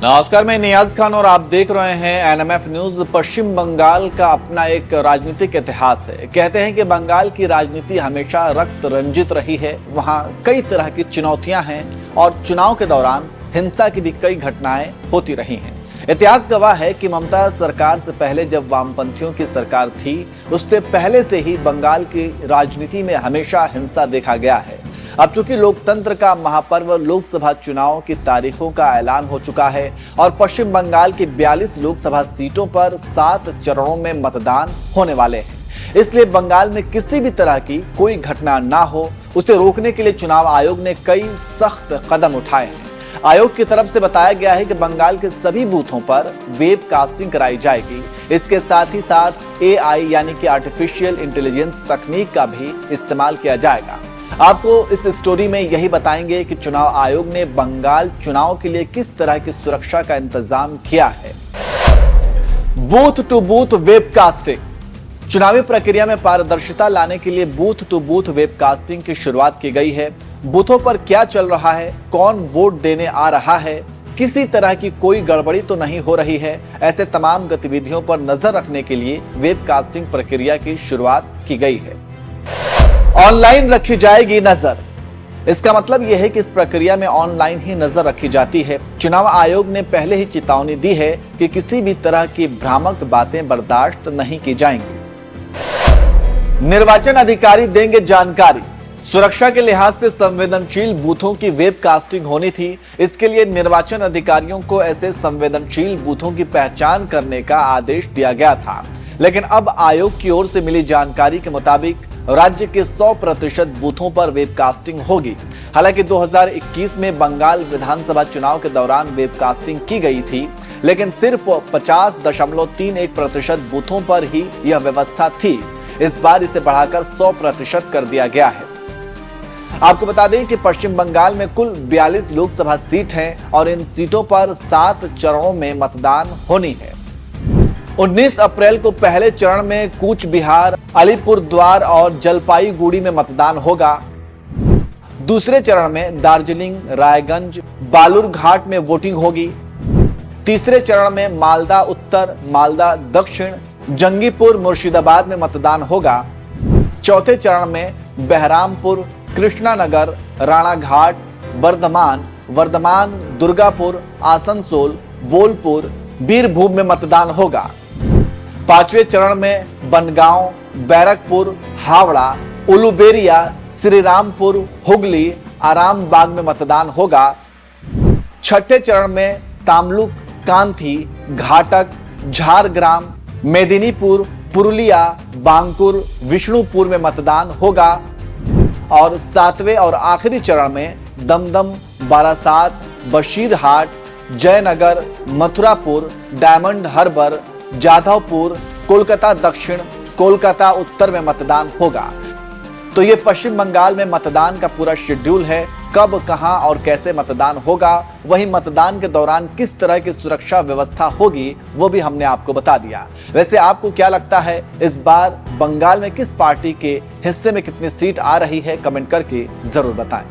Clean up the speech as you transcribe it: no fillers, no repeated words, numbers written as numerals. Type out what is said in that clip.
नमस्कार, मैं नियाज खान और आप देख रहे हैं एनएमएफ न्यूज। पश्चिम बंगाल का अपना एक राजनीतिक इतिहास है। कहते हैं कि बंगाल की राजनीति हमेशा रक्त रंजित रही है। वहां कई तरह की चुनौतियां हैं और चुनाव के दौरान हिंसा की भी कई घटनाएं होती रही हैं। इतिहास गवाह है कि ममता सरकार से पहले जब वामपंथियों की सरकार थी, उससे पहले से ही बंगाल की राजनीति में हमेशा हिंसा देखा गया है। अब चूंकि लोकतंत्र का महापर्व लोकसभा चुनाव की तारीखों का ऐलान हो चुका है और पश्चिम बंगाल की 42 लोकसभा सीटों पर 7 चरणों में मतदान होने वाले हैं, इसलिए बंगाल में किसी भी तरह की कोई घटना ना हो, उसे रोकने के लिए चुनाव आयोग ने कई सख्त कदम उठाए हैं। आयोग की तरफ से बताया गया है कि बंगाल के सभी बूथों पर वेब कास्टिंग कराई जाएगी। इसके साथ ही साथ AI यानी कि आर्टिफिशियल इंटेलिजेंस तकनीक का भी इस्तेमाल किया जाएगा। आपको इस स्टोरी में यही बताएंगे कि चुनाव आयोग ने बंगाल चुनाव के लिए किस तरह की सुरक्षा का इंतजाम किया है। Booth to booth webcasting. चुनावी प्रक्रिया में पारदर्शिता लाने के लिए बूथ टू बूथ वेबकास्टिंग की शुरुआत की गई है। बूथों पर क्या चल रहा है, कौन वोट देने आ रहा है, किसी तरह की कोई गड़बड़ी तो नहीं हो रही है, ऐसे तमाम गतिविधियों पर नजर रखने के लिए वेबकास्टिंग प्रक्रिया की शुरुआत की गई है। ऑनलाइन रखी जाएगी नजर। इसका मतलब यह है कि इस प्रक्रिया में ऑनलाइन ही नजर रखी जाती है। चुनाव आयोग ने पहले ही चेतावनी दी है कि किसी भी तरह की भ्रामक बातें बर्दाश्त नहीं की जाएंगी। निर्वाचन अधिकारी देंगे जानकारी। सुरक्षा के लिहाज से संवेदनशील बूथों की वेबकास्टिंग होनी थी। इसके लिए निर्वाचन अधिकारियों को ऐसे संवेदनशील बूथों की पहचान करने का आदेश दिया गया था, लेकिन अब आयोग की ओर से मिली जानकारी के मुताबिक राज्य के 100% बूथों पर वेबकास्टिंग होगी। हालांकि 2021 में बंगाल विधानसभा चुनाव के दौरान वेबकास्टिंग की गई थी, लेकिन सिर्फ 50.31% बूथों पर ही यह व्यवस्था थी। इस बार इसे बढ़ाकर 100% कर दिया गया है। आपको बता दें कि पश्चिम बंगाल में कुल 42 लोकसभा सीट हैं और इन सीटों पर 7 चरणों में मतदान होनी है। 19 अप्रैल को पहले चरण में कूच बिहार, अलीपुरद्वार और जलपाईगुड़ी में मतदान होगा। दूसरे चरण में दार्जिलिंग, रायगंज, बालूरघाट में वोटिंग होगी। तीसरे चरण में मालदा उत्तर, मालदा दक्षिण, जंगीपुर, मुर्शिदाबाद में मतदान होगा। चौथे चरण में बहरामपुर, कृष्णानगर, राणाघाट, वर्धमान, दुर्गापुर, आसनसोल, बोलपुर, बीरभूम में मतदान होगा। पांचवें चरण में बनगांव, बैरकपुर, हावड़ा, उलुबेरिया, श्रीरामपुर, हुगली, आरामबाग में मतदान होगा। छठे चरण में तामलुक, कांथी, घाटक, झारग्राम, मेदिनीपुर, पुरुलिया, बांकुर, विष्णुपुर में मतदान होगा। और सातवें और आखिरी चरण में दमदम, बारासात, बशीरहाट, जयनगर, मथुरापुर, डायमंड हार्बर, जाधवपुर, कोलकाता दक्षिण, कोलकाता उत्तर में मतदान होगा। तो ये पश्चिम बंगाल में मतदान का पूरा शेड्यूल है। कब, कहां और कैसे मतदान होगा, वहीं मतदान के दौरान किस तरह की सुरक्षा व्यवस्था होगी, वो भी हमने आपको बता दिया। वैसे आपको क्या लगता है, इस बार बंगाल में किस पार्टी के हिस्से में कितनी सीट आ रही है, कमेंट करके जरूर बताएं।